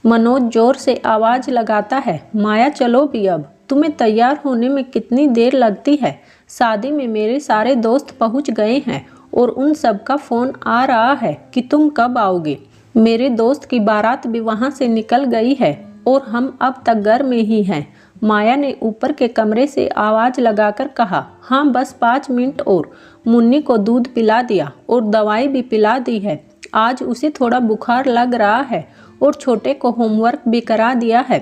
मनोज जोर से आवाज लगाता है, माया चलो भी अब। तुम्हें तैयार होने में कितनी देर लगती है? शादी में मेरे सारे दोस्त पहुंच गए हैं और उन सब का फ़ोन आ रहा है कि तुम कब आओगे। मेरे दोस्त की बारात भी वहां से निकल गई है और हम अब तक घर में ही हैं। माया ने ऊपर के कमरे से आवाज़ लगाकर कहा, हाँ बस 5 मिनट और। मुन्नी को दूध पिला दिया और दवाई भी पिला दी है। आज उसे थोड़ा बुखार लग रहा है और छोटे को होमवर्क भी करा दिया है।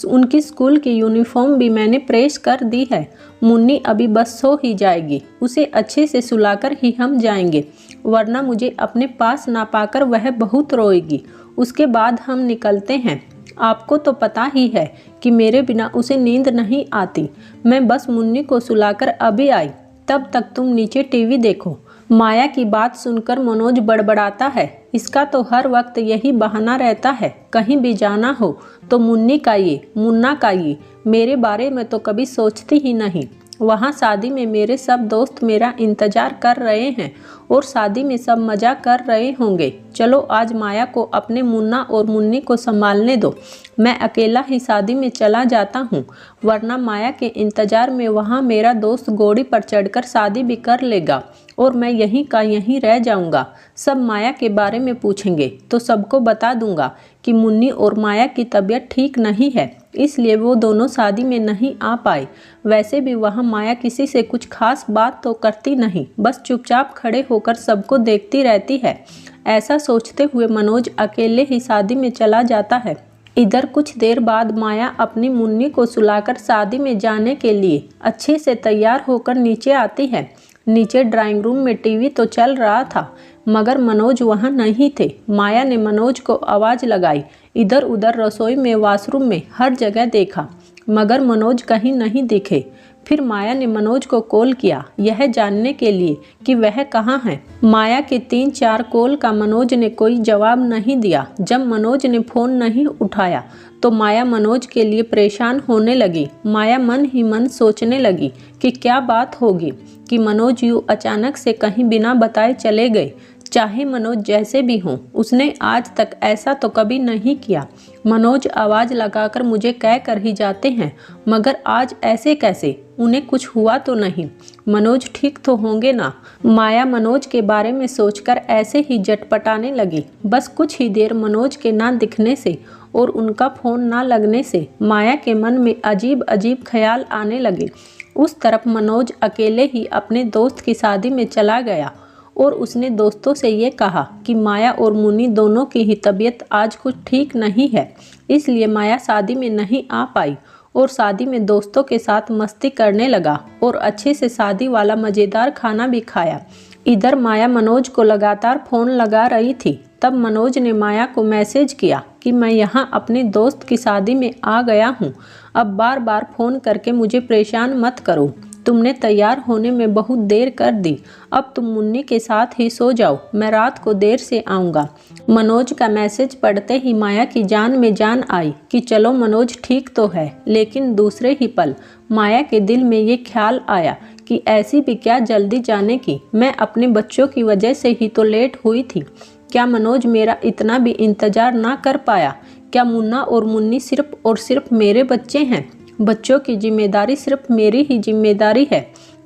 उनकी स्कूल की यूनिफॉर्म भी मैंने प्रेस कर दी है। मुन्नी अभी बस सो ही जाएगी, उसे अच्छे से सुलाकर ही हम जाएंगे, वरना मुझे अपने पास ना पाकर वह बहुत रोएगी। उसके बाद हम निकलते हैं। आपको तो पता ही है कि मेरे बिना उसे नींद नहीं आती। मैं बस मुन्नी को सुलाकर अभी आई, तब तक तुम नीचे टीवी देखो। माया की बात सुनकर मनोज बड़बड़ाता है, इसका तो हर वक्त यही बहाना रहता है। कहीं भी जाना हो तो मुन्नी का ये, मुन्ना का ये, मेरे बारे में तो कभी सोचती ही नहीं। वहाँ शादी में मेरे सब दोस्त मेरा इंतजार कर रहे हैं और शादी में सब मजा कर रहे होंगे। चलो आज माया को अपने मुन्ना और मुन्नी को संभालने दो। मैं अकेला ही शादी में चला जाता हूँ, वरना माया के इंतजार में वहाँ मेरा दोस्त घोड़ी पर चढ़कर शादी भी कर लेगा और मैं यहीं का यहीं रह जाऊंगा। सब माया के बारे में पूछेंगे तो सबको बता दूंगा कि मुन्नी और माया की तबीयत ठीक नहीं है, इसलिए वो दोनों शादी में नहीं आ पाए। वैसे भी वहाँ माया किसी से कुछ खास बात तो करती नहीं, बस चुपचाप खड़े होकर सबको देखती रहती है। ऐसा सोचते हुए मनोज अकेले ही शादी में चला जाता है। इधर कुछ देर बाद माया अपनी मुन्नी को सुलाकर शादी में जाने के लिए अच्छे से तैयार होकर नीचे आती है। नीचे ड्राइंग रूम में टीवी तो चल रहा था, मगर मनोज वहाँ नहीं थे। माया ने मनोज को आवाज़ लगाई, इधर उधर रसोई में, वॉशरूम में, हर जगह देखा, मगर मनोज कहीं नहीं दिखे। फिर माया ने मनोज को कॉल किया, यह जानने के लिए कि वह कहाँ है। माया के 3-4 कॉल का मनोज ने कोई जवाब नहीं दिया। जब मनोज ने फ़ोन नहीं उठाया तो माया मनोज के लिए परेशान होने लगी। माया मन ही मन सोचने लगी कि क्या बात होगी कि मनोज यूँ अचानक से कहीं बिना बताए चले गए। चाहे मनोज जैसे भी हों, उसने आज तक ऐसा तो कभी नहीं किया। मनोज आवाज़ लगाकर मुझे कह कर ही जाते हैं, मगर आज ऐसे कैसे? उन्हें कुछ हुआ तो नहीं? मनोज ठीक तो होंगे ना? माया मनोज के बारे में सोचकर ऐसे ही झटपटाने लगी। बस कुछ ही देर मनोज के ना दिखने से और उनका फ़ोन ना लगने से माया के मन में अजीब अजीब ख्याल आने लगे। उस तरफ मनोज अकेले ही अपने दोस्त की शादी में चला गया और उसने दोस्तों से ये कहा कि माया और मुन्नी दोनों की ही तबीयत आज कुछ ठीक नहीं है, इसलिए माया शादी में नहीं आ पाई और शादी में दोस्तों के साथ मस्ती करने लगा और अच्छे से शादी वाला मज़ेदार खाना भी खाया। इधर माया मनोज को लगातार फ़ोन लगा रही थी। तब मनोज ने माया को मैसेज किया कि मैं यहाँ अपने दोस्त की शादी में आ गया हूँ, अब बार बार फ़ोन करके मुझे परेशान मत करो। तुमने तैयार होने में बहुत देर कर दी, अब तुम मुन्नी के साथ ही सो जाओ, मैं रात को देर से आऊँगा। मनोज का मैसेज पढ़ते ही माया की जान में जान आई कि चलो मनोज ठीक तो है, लेकिन दूसरे ही पल माया के दिल में ये ख्याल आया कि ऐसी भी क्या जल्दी जाने की, मैं अपने बच्चों की वजह से ही तो लेट हुई थी। क्या मनोज मेरा इतना भी इंतज़ार ना कर पाया? क्या मुन्ना और मुन्नी सिर्फ और सिर्फ मेरे बच्चे हैं? बच्चों की जिम्मेदारी सिर्फ मेरी ही जिम्मेदारी है?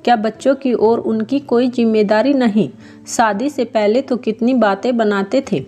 क्या बच्चों की और उनकी कोई जिम्मेदारी नहीं? शादी से पहले तो कितनी बातें बनाते थे,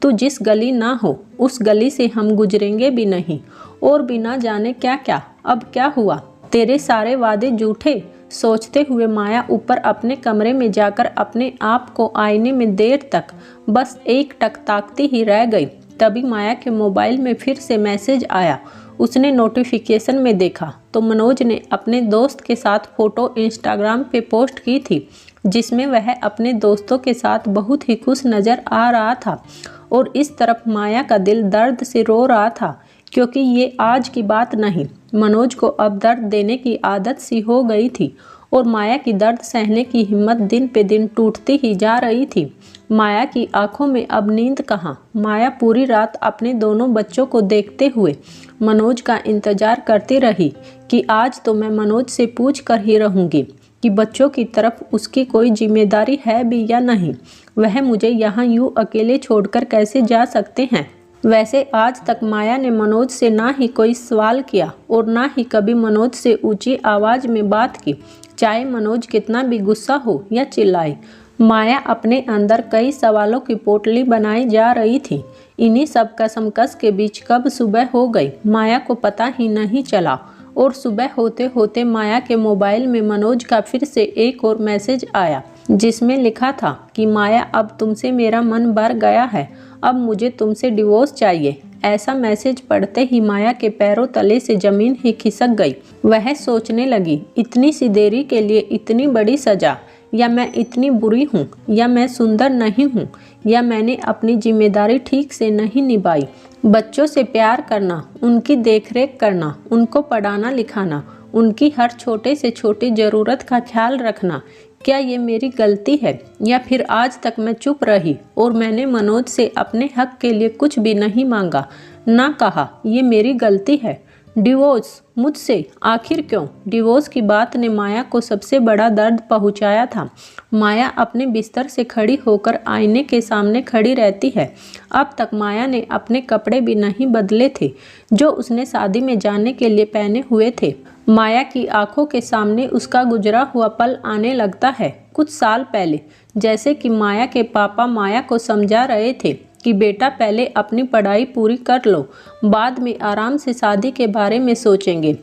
तू जिस गली ना हो उस गली से हम गुजरेंगे भी नहीं, और भी ना जाने क्या क्या। अब क्या हुआ? तेरे सारे वादे झूठे। सोचते हुए माया ऊपर अपने कमरे में जाकर अपने आप को आईने में देर तक बस एक टक ताकती ही रह गई। तभी माया के मोबाइल में फिर से मैसेज आया। उसने नोटिफिकेशन में देखा तो मनोज ने अपने दोस्त के साथ फ़ोटो इंस्टाग्राम पे पोस्ट की थी, जिसमें वह अपने दोस्तों के साथ बहुत ही खुश नज़र आ रहा था। और इस तरफ माया का दिल दर्द से रो रहा था, क्योंकि ये आज की बात नहीं, मनोज को अब दर्द देने की आदत सी हो गई थी और माया की दर्द सहने की हिम्मत दिन पे दिन टूटती ही जा रही थी। माया की आंखों में अब नींद कहाँ। माया पूरी रात अपने दोनों बच्चों को देखते हुए मनोज का इंतजार करती रही कि आज तो मैं मनोज से पूछ कर ही रहूँगी कि बच्चों की तरफ उसकी कोई जिम्मेदारी है भी या नहीं। वह मुझे यहाँ यूँ अकेले छोड़कर कैसे जा सकते हैं। वैसे आज तक माया ने मनोज से ना ही कोई सवाल किया और ना ही कभी मनोज से ऊंची आवाज़ में बात की, चाहे मनोज कितना भी गुस्सा हो या चिल्लाए। माया अपने अंदर कई सवालों की पोटली बनाई जा रही थी। इन्हीं सब कसमकस के बीच कब सुबह हो गई माया को पता ही नहीं चला और सुबह होते होते माया के मोबाइल में मनोज का फिर से एक और मैसेज आया, जिसमें लिखा था कि माया, अब तुमसे मेरा मन भर गया है, अब मुझे तुमसे डिवोर्स चाहिए। ऐसा मैसेज पढ़ते ही माया के पैरों तले से जमीन ही खिसक गई। वह सोचने लगी, इतनी सी देरी के लिए इतनी बड़ी सजा, या मैं इतनी बुरी हूँ, या मैं सुंदर नहीं हूँ, या मैंने अपनी जिम्मेदारी ठीक से नहीं निभाई। बच्चों से प्यार करना, उनकी देखरेख करना, उनको पढ़ाना लिखाना, उनकी हर छोटे से छोटी ज़रूरत का ख्याल रखना, क्या ये मेरी गलती है? या फिर आज तक मैं चुप रही और मैंने मनोज से अपने हक के लिए कुछ भी नहीं मांगा, ना कहा, ये मेरी गलती है? डिवोर्स मुझसे आखिर क्यों? डिवोर्स की बात ने माया को सबसे बड़ा दर्द पहुंचाया था। माया अपने बिस्तर से खड़ी होकर आईने के सामने खड़ी रहती है। अब तक माया ने अपने कपड़े भी नहीं बदले थे जो उसने शादी में जाने के लिए पहने हुए थे। माया की आंखों के सामने उसका गुजरा हुआ पल आने लगता है, कुछ साल पहले, जैसे कि माया के पापा माया को समझा रहे थे कि बेटा पहले अपनी पढ़ाई पूरी कर लो, बाद में आराम से शादी के बारे में सोचेंगे।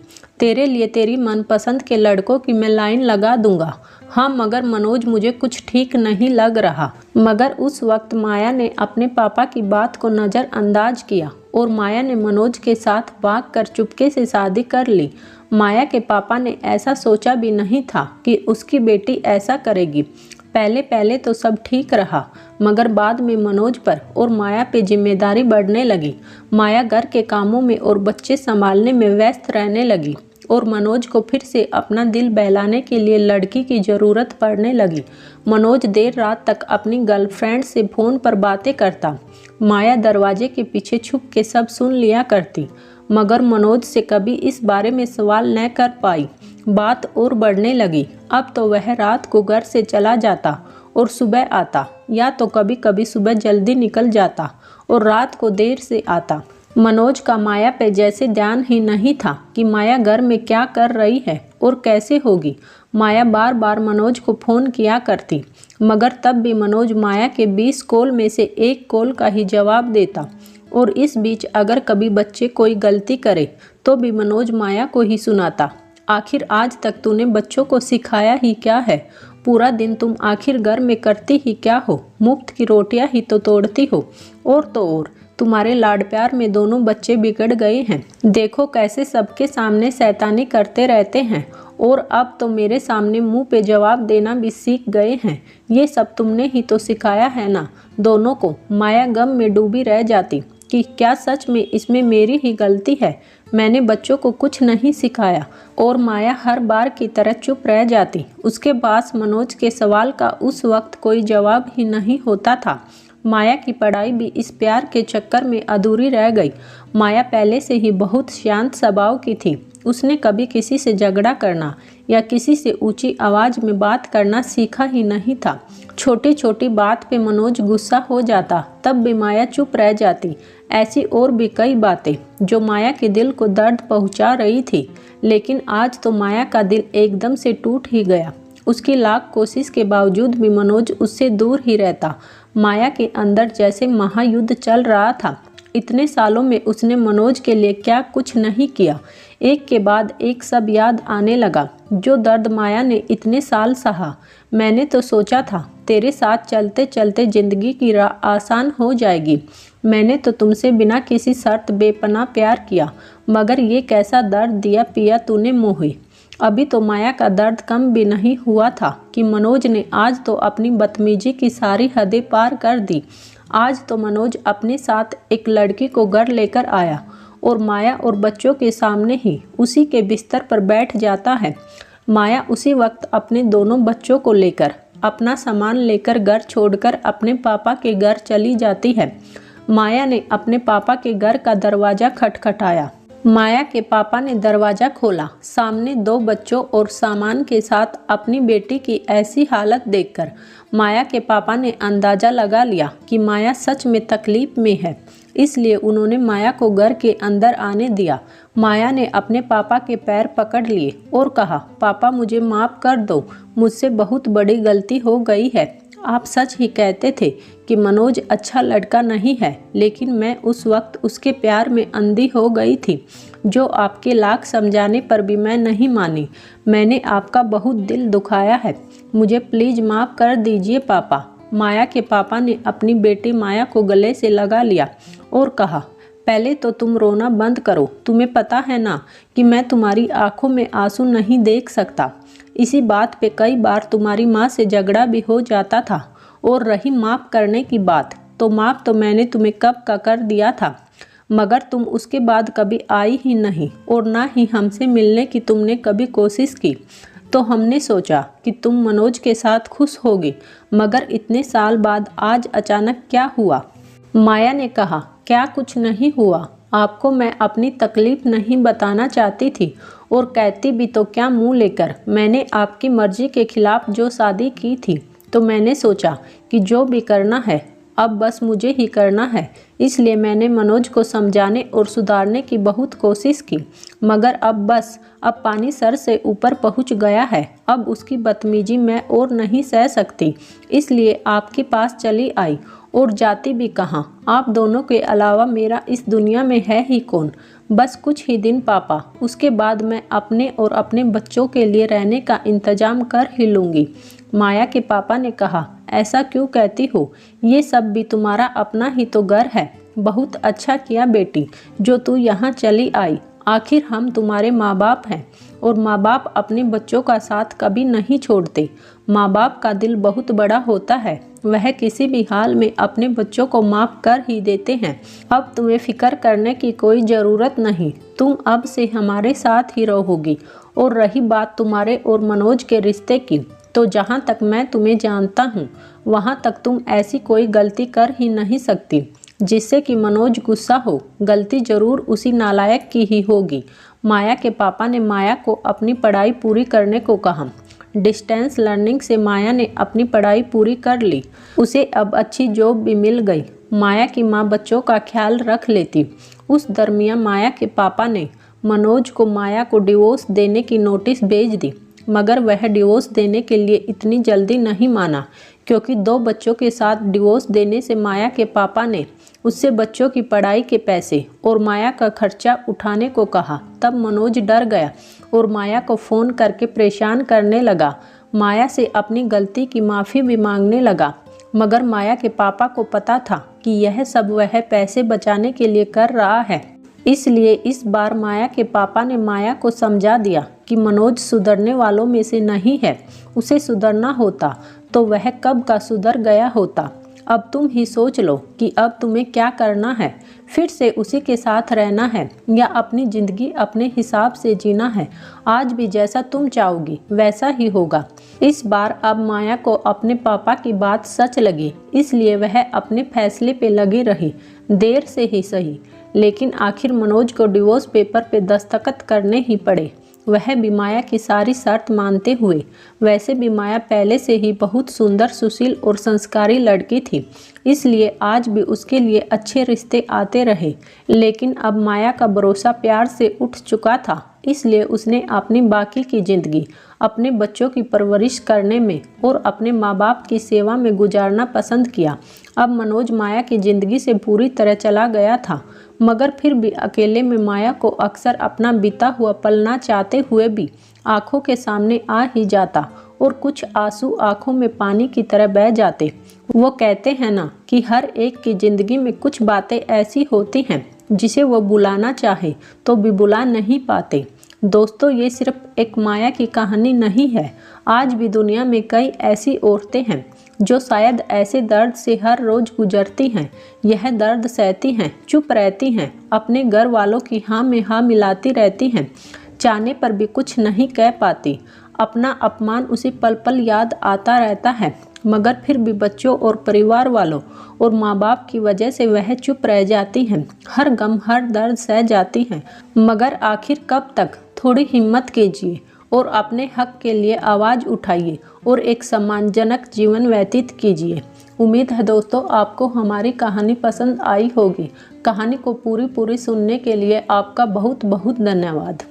तेरे लिए तेरी मनपसंद के लड़कों की मैं लाइन लगा दूंगा। हाँ, मगर मनोज मुझे कुछ ठीक नहीं लग रहा। मगर उस वक्त माया ने अपने पापा की बात को नज़रअंदाज किया और माया ने मनोज के साथ भागकर चुपके से शादी कर ली। माया के पापा ने ऐसा सोचा भी नहीं था कि उसकी बेटी ऐसा करेगी। पहले पहले तो सब ठीक रहा, मगर बाद में मनोज पर और माया पे जिम्मेदारी बढ़ने लगी। माया घर के कामों में और बच्चे संभालने में व्यस्त रहने लगी और मनोज को फिर से अपना दिल बहलाने के लिए लड़की की ज़रूरत पड़ने लगी। मनोज देर रात तक अपनी गर्लफ्रेंड से फ़ोन पर बातें करता। माया दरवाजे के पीछे छुप के सब सुन लिया करती, मगर मनोज से कभी इस बारे में सवाल न कर पाई। बात और बढ़ने लगी। अब तो वह रात को घर से चला जाता और सुबह आता, या तो कभी कभी सुबह जल्दी निकल जाता और रात को देर से आता। मनोज का माया पे जैसे ध्यान ही नहीं था कि माया घर में क्या कर रही है और कैसे होगी। माया बार बार मनोज को फ़ोन किया करती, मगर तब भी मनोज माया के 20 कॉल में से एक कॉल का ही जवाब देता और इस बीच अगर कभी बच्चे कोई गलती करे तो भी मनोज माया को ही सुनाता। आखिर आज तक तूने बच्चों को सिखाया ही क्या है? पूरा दिन तुम आखिर घर में करती ही क्या हो? मुफ्त की रोटियां ही तो तोड़ती हो। और तो और तुम्हारे लाड प्यार में दोनों बच्चे बिगड़ गए हैं। देखो कैसे सबके सामने शैतानी करते रहते हैं और अब तो मेरे सामने मुंह पे जवाब देना भी सीख गए हैं। ये सब तुमने ही तो सिखाया है ना दोनों को। माया गम में डूबी रह जाती कि क्या सच में इसमें मेरी ही गलती है? मैंने बच्चों को कुछ नहीं सिखाया। और माया हर बार की तरह चुप रह जाती। उसके पास मनोज के सवाल का उस वक्त कोई जवाब ही नहीं होता था। माया की पढ़ाई भी इस प्यार के चक्कर में अधूरी रह गई। माया पहले से ही बहुत शांत स्वभाव की थी। उसने कभी किसी से झगड़ा करना या किसी से ऊंची आवाज़ में बात करना सीखा ही नहीं था। छोटी छोटी बात पे मनोज गुस्सा हो जाता, तब भी माया चुप रह जाती। ऐसी और भी कई बातें जो माया के दिल को दर्द पहुंचा रही थी, लेकिन आज तो माया का दिल एकदम से टूट ही गया। उसकी लाख कोशिश के बावजूद भी मनोज उससे दूर ही रहता। माया के अंदर जैसे महायुद्ध चल रहा था। इतने सालों में उसने मनोज के लिए क्या कुछ नहीं किया। एक के बाद एक सब याद आने लगा। जो दर्द माया ने इतने साल सहा। मैंने तो सोचा था तेरे साथ चलते चलते ज़िंदगी की राह आसान हो जाएगी। मैंने तो तुमसे बिना किसी शर्त बेपनाह प्यार किया, मगर ये कैसा दर्द दिया पिया तूने मोहे। अभी तो माया का दर्द कम भी नहीं हुआ था कि मनोज ने आज तो अपनी बदतमीजी की सारी हदें पार कर दी। आज तो मनोज अपने साथ एक लड़की को घर लेकर आया और माया और बच्चों के सामने ही उसी के बिस्तर पर बैठ जाता है। माया उसी वक्त अपने दोनों बच्चों को लेकर, अपना सामान लेकर घर छोड़कर अपने पापा के घर चली जाती है। माया ने अपने पापा के घर का दरवाज़ा खटखटाया। माया के पापा ने दरवाज़ा खोला। सामने 2 बच्चों और सामान के साथ अपनी बेटी की ऐसी हालत देखकर माया के पापा ने अंदाज़ा लगा लिया कि माया सच में तकलीफ में है। इसलिए उन्होंने माया को घर के अंदर आने दिया। माया ने अपने पापा के पैर पकड़ लिए और कहा, पापा मुझे माफ़ कर दो, मुझसे बहुत बड़ी गलती हो गई है। आप सच ही कहते थे कि मनोज अच्छा लड़का नहीं है, लेकिन मैं उस वक्त उसके प्यार में अंधी हो गई थी, जो आपके लाख समझाने पर भी मैं नहीं मानी। मैंने आपका बहुत दिल दुखाया है, मुझे प्लीज़ माफ़ कर दीजिए पापा। माया के पापा ने अपनी बेटी माया को गले से लगा लिया और कहा, पहले तो तुम रोना बंद करो। तुम्हें पता है ना कि मैं तुम्हारी आंखों में आंसू नहीं देख सकता। इसी बात पे कई बार तुम्हारी माँ से झगड़ा भी हो जाता था। और रही माफ़ करने की बात, तो माफ़ तो मैंने तुम्हें कब का कर दिया था, मगर तुम उसके बाद कभी आई ही नहीं और ना ही हमसे मिलने की तुमने कभी कोशिश की। तो हमने सोचा कि तुम मनोज के साथ खुश होगी, मगर इतने साल बाद आज अचानक क्या हुआ? माया ने कहा, क्या कुछ नहीं हुआ। आपको मैं अपनी तकलीफ़ नहीं बताना चाहती थी, और कहती भी तो क्या मुंह लेकर। मैंने आपकी मर्जी के खिलाफ जो शादी की थी, तो मैंने सोचा कि जो भी करना है अब बस मुझे ही करना है। इसलिए मैंने मनोज को समझाने और सुधारने की बहुत कोशिश की, मगर अब पानी सर से ऊपर पहुंच गया है। अब उसकी बदतमीजी मैं और नहीं सह सकती, इसलिए आपके पास चली आई। और जाती भी कहाँ, आप दोनों के अलावा मेरा इस दुनिया में है ही कौन। बस कुछ ही दिन पापा, उसके बाद मैं अपने और अपने बच्चों के लिए रहने का इंतजाम कर ही लूँगी। माया के पापा ने कहा, ऐसा क्यों कहती हो, ये सब भी तुम्हारा अपना ही तो घर है। बहुत अच्छा किया बेटी जो तू यहाँ चली आई। आखिर हम तुम्हारे माँ बाप हैं, और माँ बाप अपने बच्चों का साथ कभी नहीं छोड़ते। माँ बाप का दिल बहुत बड़ा होता है, वह किसी भी हाल में अपने बच्चों को माफ़ कर ही देते हैं। अब तुम्हें फिक्र करने की कोई ज़रूरत नहीं, तुम अब से हमारे साथ ही रहोगी। और रही बात तुम्हारे और मनोज के रिश्ते की, तो जहाँ तक मैं तुम्हें जानता हूँ, वहाँ तक तुम ऐसी कोई गलती कर ही नहीं सकती जिससे कि मनोज गुस्सा हो। गलती जरूर उसी नालायक की ही होगी। माया के पापा ने माया को अपनी पढ़ाई पूरी करने को कहा। डिस्टेंस लर्निंग से माया ने अपनी पढ़ाई पूरी कर ली। उसे अब अच्छी जॉब भी मिल गई। माया की माँ बच्चों का ख्याल रख लेती। उस दरमियान माया के पापा ने मनोज को माया को डिवोर्स देने की नोटिस भेज दी, मगर वह डिवोर्स देने के लिए इतनी जल्दी नहीं माना, क्योंकि 2 बच्चों के साथ डिवोर्स देने से माया के पापा ने उससे बच्चों की पढ़ाई के पैसे और माया का खर्चा उठाने को कहा। तब मनोज डर गया और माया को फ़ोन करके परेशान करने लगा। माया से अपनी गलती की माफ़ी भी मांगने लगा, मगर माया के पापा को पता था कि यह सब वह पैसे बचाने के लिए कर रहा है। इसलिए इस बार माया के पापा ने माया को समझा दिया कि मनोज सुधरने वालों में से नहीं है। उसे सुधरना होता तो वह कब का सुधर गया होता। अब तुम ही सोच लो कि अब तुम्हें क्या करना है। फिर से उसी के साथ रहना है या अपनी ज़िंदगी अपने हिसाब से जीना है। आज भी जैसा तुम चाहोगी वैसा ही होगा। इस बार अब माया को अपने पापा की बात सच लगी, इसलिए वह अपने फैसले पे लगी रही। देर से ही सही, लेकिन आखिर मनोज को डिवोर्स पेपर पे दस्तखत करने ही पड़े, वह भी माया की सारी शर्त मानते हुए। वैसे भी माया पहले से ही बहुत सुंदर, सुशील और संस्कारी लड़की थी, इसलिए आज भी उसके लिए अच्छे रिश्ते आते रहे। लेकिन अब माया का भरोसा प्यार से उठ चुका था, इसलिए उसने अपनी बाकी की ज़िंदगी अपने बच्चों की परवरिश करने में और अपने माँ बाप की सेवा में गुजारना पसंद किया। अब मनोज माया की ज़िंदगी से पूरी तरह चला गया था, मगर फिर भी अकेले में माया को अक्सर अपना बीता हुआ पल ना चाहते हुए भी आंखों के सामने आ ही जाता, और कुछ आंसू आंखों में पानी की तरह बह जाते। वो कहते हैं ना कि हर एक की ज़िंदगी में कुछ बातें ऐसी होती हैं जिसे वो बुलाना चाहे तो भी बुला नहीं पाते। दोस्तों, ये सिर्फ एक माया की कहानी नहीं है। आज भी दुनिया में कई ऐसी औरतें हैं जो शायद ऐसे दर्द से हर रोज़ गुजरती हैं। यह दर्द सहती हैं, चुप रहती हैं, अपने घर वालों की हाँ में हाँ मिलाती रहती हैं, चाहने पर भी कुछ नहीं कह पाती। अपना अपमान उसे पल पल याद आता रहता है, मगर फिर भी बच्चों और परिवार वालों और माँ बाप की वजह से वह चुप रह जाती हैं। हर गम, हर दर्द सह जाती हैं, मगर आखिर कब तक। थोड़ी हिम्मत कीजिए और अपने हक के लिए आवाज़ उठाइए और एक सम्मानजनक जीवन व्यतीत कीजिए। उम्मीद है दोस्तों आपको हमारी कहानी पसंद आई होगी। कहानी को पूरी सुनने के लिए आपका बहुत बहुत धन्यवाद।